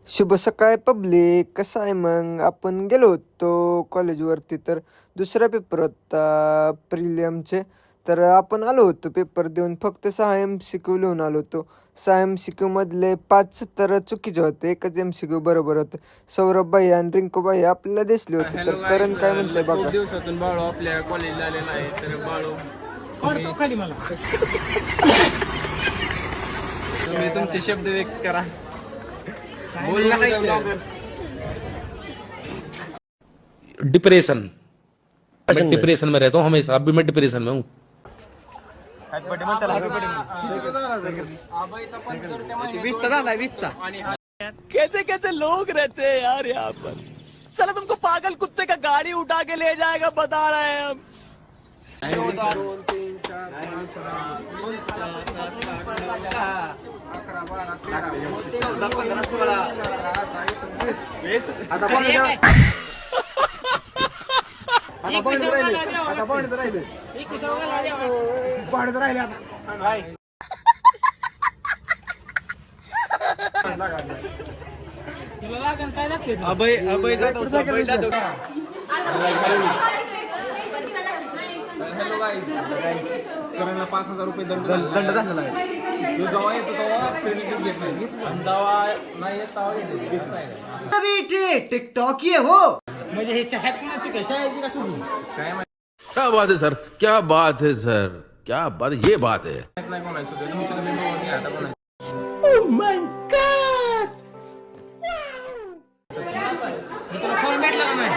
शुभ सकाळ पब्लिक. कसं आहे मग? आपण गेलो होतो कॉलेजवरती, तर दुसरा पेपर होता प्रिलियमचे. तर आपण आलो होतो पेपर देऊन, फक्त 6 MCQ लिहून आलो होतो. 6 MCQ मधले 5 तर चुकीचे होते, एकच MCQ बरोबर होतं. सौरभ भाई आणि रिंकू भाई आपल्याला दिसले होते. तर करण काय म्हणतंय खूप बघा. दिवसातून बाळू आपल्या कॉलेजला आलेला आहे. तर बाळू खाली मला तुम्ही तुमचे शब्द व्यक्त करा. बोलला काय डिप्रेशन। मैं डिप्रेशन में रहता हूँ हमेशा, अब भी मैं डिप्रेशन में हूँ। कैसे कैसे लोग रहते हैं यार यहाँ पर। चलो तुमको पागल कुत्ते का गाड़ी उठा के ले जाएगा, बता रहे हैं हम। हॅलो गाईज, करणला 5,000 रुपये दंड झालेला आहे. तो जेव्हा येतो तेव्हा क्रेडिटच घेत नाही, आणि जेव्हा नाही येत तेव्हा येते. असं आहे. टिकटॉक ये हो। म्हणजे हे चहात कुणाची काय शाळेची का तुझी काय माहित क्या बात है सर, क्या बात है सर, क्या बात, ये बात है। नाही कोणाचं ते. तुमच्या तुम्ही बघून घ्या आता कोणाचं. Oh my God! तुला फॉर्म भेटला का नाही?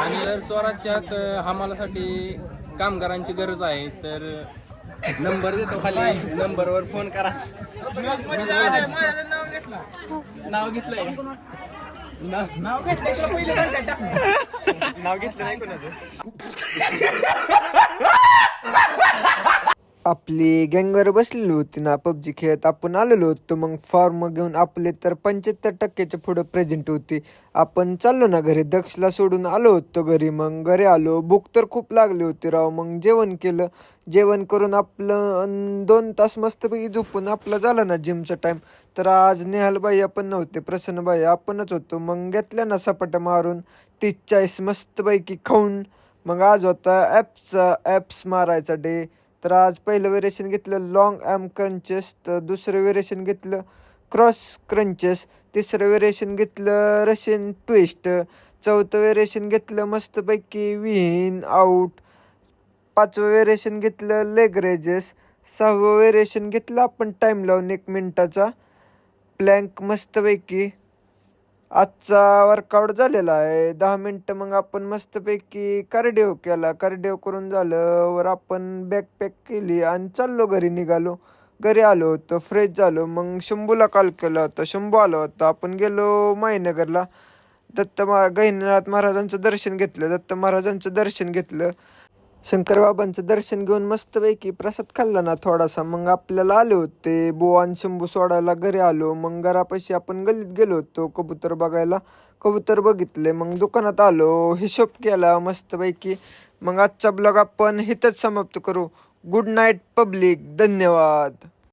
आणि जर स्वराज्यात हमालासाठी कामगारांची गरज आहे तर नंबर देतो खाली, नंबरवर फोन करा. नाव घेतलंय का? नाव घेतलंय तुला पहिले नाव घेतलं नाही कोणाचं. आपली गँगवर बसलेली होती ना पबजी खेळत. आपण आलेलो होतो मग फॉर्म घेऊन. आपले तर 75% पुढं प्रेझेंट होती. आपण चाललो ना घरी, दक्षला सोडून आलो होतो घरी. मग घरी आलो, भूक तर खूप लागली होती राव. मग जेवण केलं. जेवण करून आपलं 2 तास मस्तपैकी झोपून आपलं झालं ना जिमचा टाईम. तर आज नेहालबाई आपण नव्हते, प्रसन्नबाई आपणच होतो. मग घेतल्या ना सपाट्या मारून 30-40 मस्तपैकी खाऊन. मग आज होता ॲप्स मारायचा डे. तर आज पहिलं वेरिएशन घेतलं लाँग ॲम क्रंचेस, तर दुसरं वेरिएशन घेतलं क्रॉस क्रंचेस, तिसरं वेरिएशन घेतलं रशियन ट्विस्ट, चौथं वेरिएशन घेतलं मस्तपैकी विन आऊट, 5वं वेरिएशन घेतलं लेग रेजेस, 6वं वेरिएशन घेतलं आपण टाईम लावून 1 मिनिटाचा प्लँक मस्तपैकी. आजचा वर्कआउट झालेला आहे 10 मिनटं. मग आपण मस्तपैकी कार्डिओ केला. कार्डिओ करून झालं वर आपण बॅकपॅक केली आणि चाललो घरी. निघालो, घरी आलो होतो, फ्रेश झालो. मग शंभूला कॉल केला होता, शंभू आला होता. आपण गेलो माहीनगरला. गहिनीनाथ महाराजांचं दर्शन घेतलं, दत्त महाराजांचं दर्शन घेतलं. शंकरबाबांचं दर्शन घेऊन मस्तपैकी प्रसाद खाल्ला ना थोडासा. मग आपल्याला आले होते बुवा आणि शंभू सोडायला. घरी आलो. मग घरापाशी आपण गल्लीत गेलो होतो कबूतर बघायला. कबूतर बघितले. मग दुकानात आलो, हिशोब केला मस्तपैकी. मग आजचा ब्लॉग आपण इथंच समाप्त करू. Good night public. धन्यवाद.